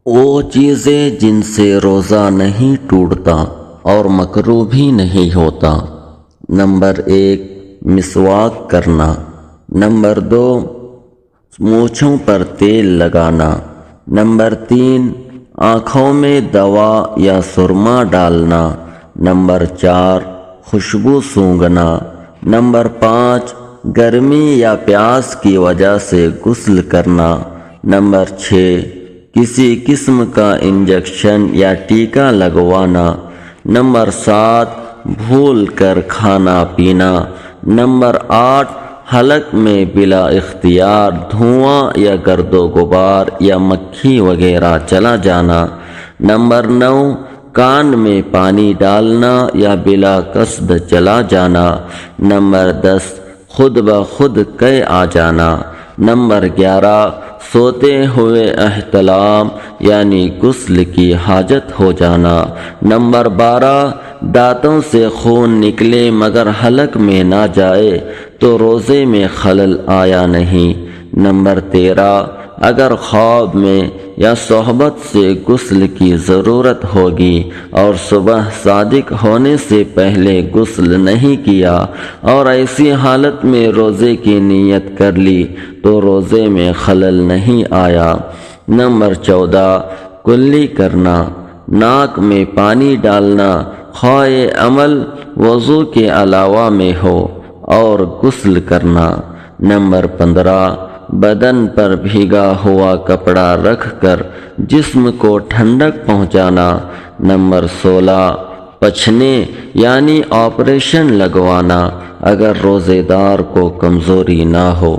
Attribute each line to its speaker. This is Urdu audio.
Speaker 1: وہ چیزیں جن سے روزہ نہیں ٹوٹتا اور مکروہ بھی نہیں ہوتا۔ نمبر 1، مسواک کرنا۔ نمبر 2، مونچھوں پر تیل لگانا۔ نمبر 3، آنکھوں میں دوا یا سرما ڈالنا۔ نمبر 4، خوشبو سونگھنا۔ نمبر 5، گرمی یا پیاس کی وجہ سے غسل کرنا۔ نمبر 6، کسی قسم کا انجیکشن یا ٹیکا لگوانا۔ نمبر 7، بھول کر کھانا پینا۔ نمبر 8، حلق میں بلا اختیار دھواں یا گرد و غبار یا مکھی وغیرہ چلا جانا۔ نمبر 9، کان میں پانی ڈالنا یا بلا قصد چلا جانا۔ نمبر 10، خود بخود قے آ جانا۔ نمبر 11، سوتے ہوئے احتلام یعنی غسل کی حاجت ہو جانا۔ نمبر 12، دانتوں سے خون نکلے مگر حلق میں نہ جائے تو روزے میں خلل آیا نہیں۔ نمبر 13، اگر خواب میں یا صحبت سے غسل کی ضرورت ہوگی اور صبح صادق ہونے سے پہلے غسل نہیں کیا اور ایسی حالت میں روزے کی نیت کر لی تو روزے میں خلل نہیں آیا۔ نمبر 14، کلی کرنا، ناک میں پانی ڈالنا، خواہ عمل وضو کے علاوہ میں ہو، اور غسل کرنا۔ نمبر 15، بدن پر بھیگا ہوا کپڑا رکھ کر جسم کو ٹھنڈک پہنچانا۔ نمبر 16، پچھنے یعنی آپریشن لگوانا اگر روزے دار کو کمزوری نہ ہو۔